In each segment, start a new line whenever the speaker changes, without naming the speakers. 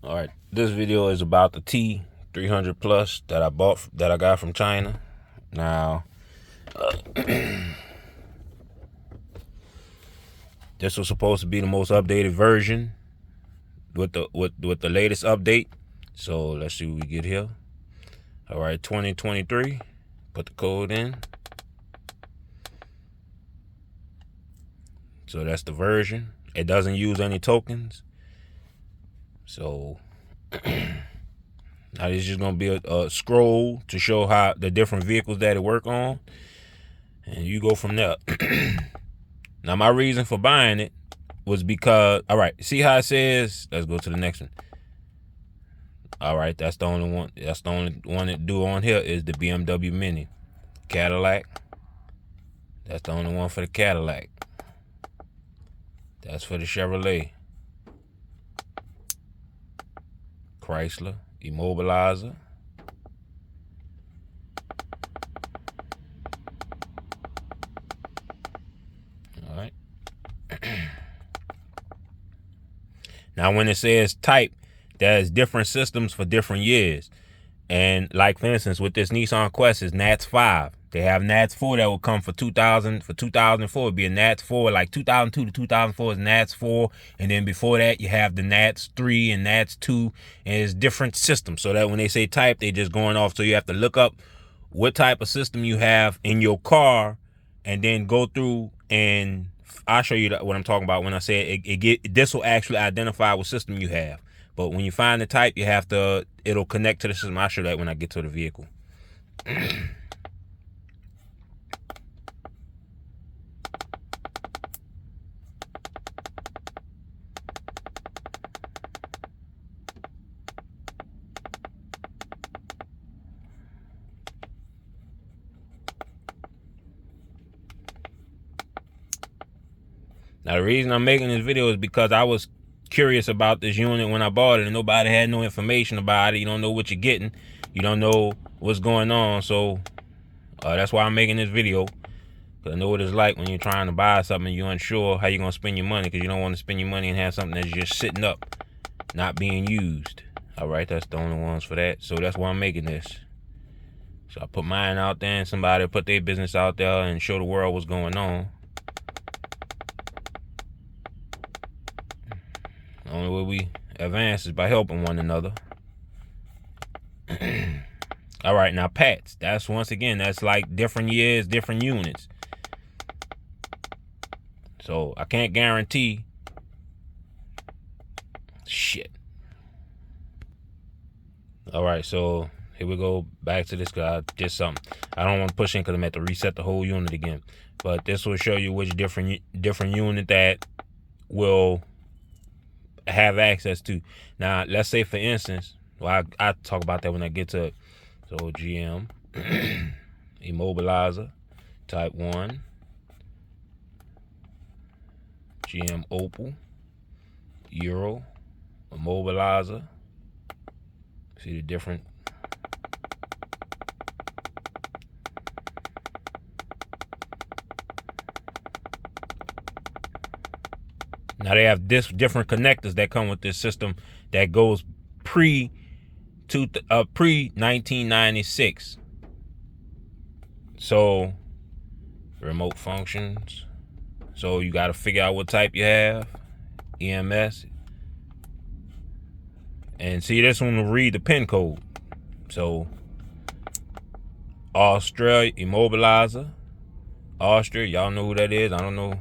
All right, this video is about the T300 Plus that I got from China. Now, this was supposed to be the most updated version with the latest update. So let's see what we get here. All right, 2023. Put the code in. So that's the version. It doesn't use any tokens. So now this is just gonna be a scroll to show how the different vehicles that it work on, and you go from there. Now my reason for buying it was because, all right, see how it says, let's go to the next one. All right, that's the only one. That's the only one that do on here is the BMW Mini. Cadillac. That's the only one for the Cadillac. That's for the Chevrolet. Chrysler Immobilizer. All right. Now when it says type, there's different systems for different years. And like for instance, with this Nissan Quest is NATS 5. They have NATS 4 that will come for 2000. For 2004, it'd be a NATS 4. Like 2002 to 2004 is NATS 4. And then before that, you have the NATS 3 and NATS 2. And it's different systems. So that when they say type, they're just going off. So you have to look up what type of system you have in your car and then go through, and I'll show you what I'm talking about when I say this will actually identify what system you have. But when you find the type, you have to, it'll connect to the system. I'll show that when I get to the vehicle. Now the reason I'm making this video is because I was curious about this unit when I bought it, and nobody had no information about it. You don't know what you're getting. You don't know what's going on. So that's why I'm making this video. Because I know what it's like when you're trying to buy something and you're unsure how you're going to spend your money, because you don't want to spend your money and have something that's just sitting up, not being used. All right, that's the only ones for that. So that's why I'm making this. So I put mine out there, and somebody put their business out there and show the world what's going on. The only way we advance is by helping one another. All right, now PATs. That's once again, that's like different years, different units. So I can't guarantee shit. All right, so here we go back to this guy. Just something I don't want to push in because I'm at to reset the whole unit again. But this will show you which different unit that will have access to. Now let's say for instance, well, I talk about that when I get to it. So GM Immobilizer Type 1, GM Opel Euro Immobilizer. See the different. Now they have different connectors that come with this system that goes pre 1996. So remote functions. So you got to figure out what type you have. EMS. And see, this one will read the pin code. So Australia Immobilizer. Austria, y'all know who that is. I don't know.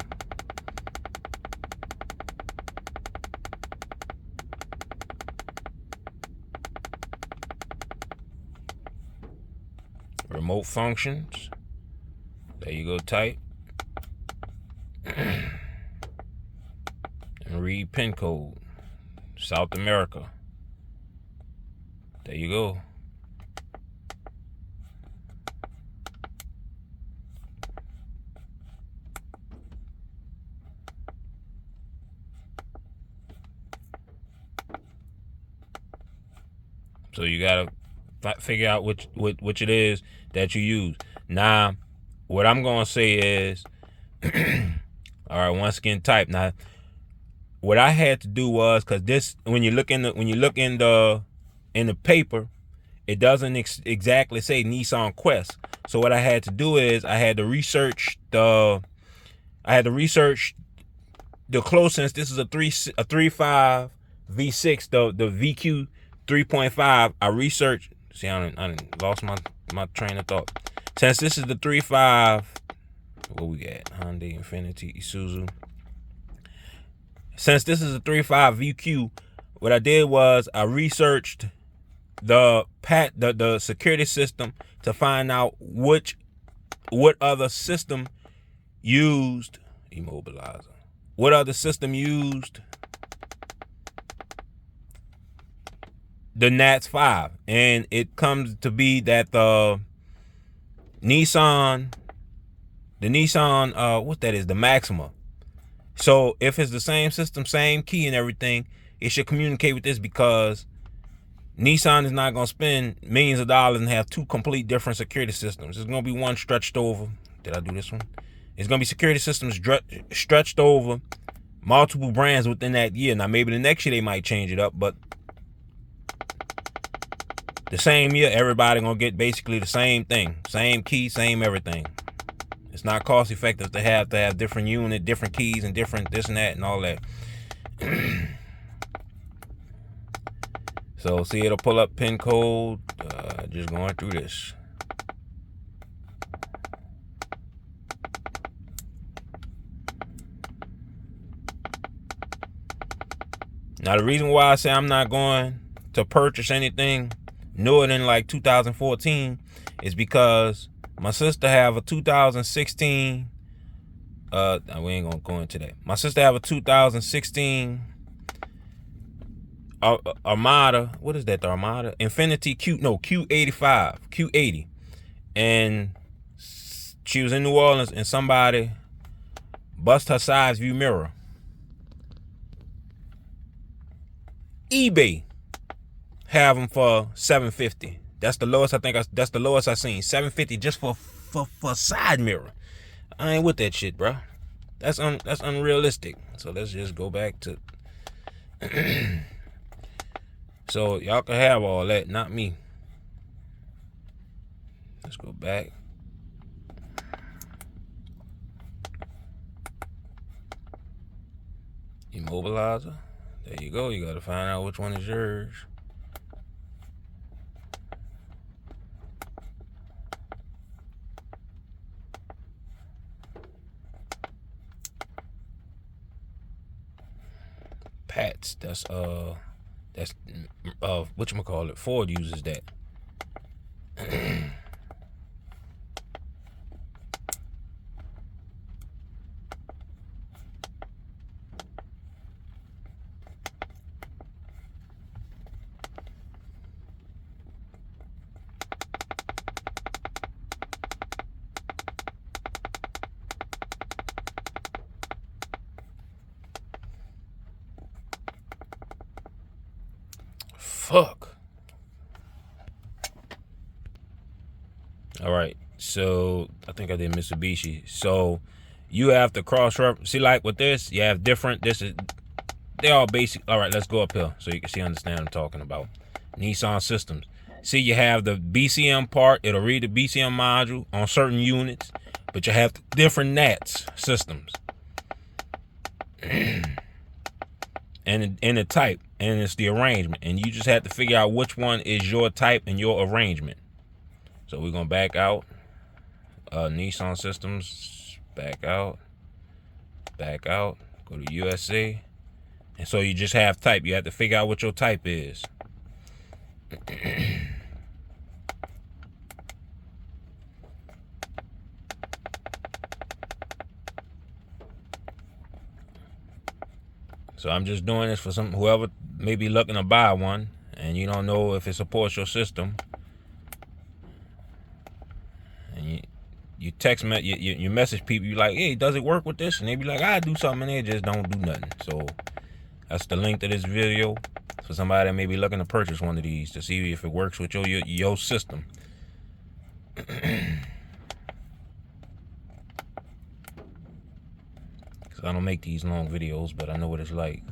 Remote functions. There you go, type. And read pin code. South America. There you go. So you gotta figure out which it is that you use. Now, what I'm gonna say is, all right, once again, type. Now, what I had to do was, because this, when you look in the paper, it doesn't exactly say Nissan Quest. So what I had to do is I had to research the closest. This is a 3.5 V6, the VQ 3.5. I researched. See, I lost my train of thought. Since this is the 3.5, what we got? Hyundai, Infiniti, Isuzu. Since this is a 3.5 VQ, what I did was I researched the security system to find out what other system used immobilizer. What other system used the NATS 5, and it comes to be that the Nissan, what that is, the Maxima. So if it's the same system, same key and everything, it should communicate with this, because Nissan is not going to spend millions of dollars and have two complete different security systems. It's going to be one stretched over. Did I do this one? It's going to be security systems stretched over multiple brands within that year. Now, maybe the next year they might change it up, but the same year, everybody going to get basically the same thing. Same key, same everything. It's not cost effective to have different unit, different keys, and different this and that and all that. So see, it'll pull up pin code. Just going through this. Now the reason why I say I'm not going to purchase anything newer than like 2014 is because my sister have a 2016. We ain't gonna go into that. My sister have a 2016 Armada. What is that? The Armada Infiniti Q80, and she was in New Orleans and somebody bust her side view mirror. eBay have them for $750. That's the lowest. I think that's the lowest I seen. $750 just for side mirror. I ain't with that shit, bro. That's unrealistic. So let's just go back to. So y'all can have all that, not me. Let's go back. Immobilizer. There you go. You got to find out which one is yours. Pats. That's whatchamacallit, Ford uses that. Fuck. All right, so I think I did Mitsubishi. So you have to cross-reference. See, like with this, you have different. They're all basic. All right, let's go up here so you can understand what I'm talking about. Nissan systems. See, you have the BCM part. It'll read the BCM module on certain units, but you have different NATS systems. And the type, and it's the arrangement, and you just have to figure out which one is your type and your arrangement. So we're gonna back out. Nissan systems, back out, go to USA, and so you just have type. You have to figure out what your type is. So I'm just doing this for whoever may be looking to buy one and you don't know if it supports your system. And you text me, you message people, you like, hey, does it work with this? And they be like, I do something, and they just don't do nothing. So that's the link to this video for somebody that may be looking to purchase one of these to see if it works with your system. I don't make these long videos, but I know what it's like.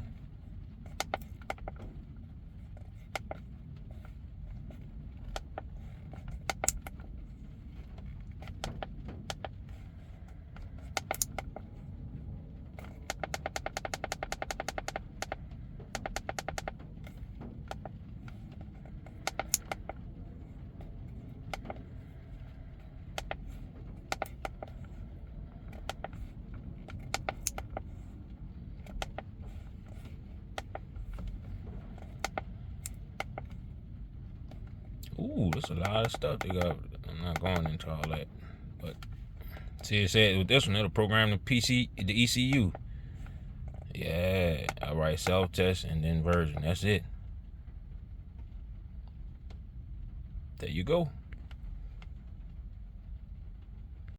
Ooh, there's a lot of stuff they got. I'm not going into all that, but see, it said with this one it'll program the ECU. Yeah, all right, self-test and then version. That's it. There you go.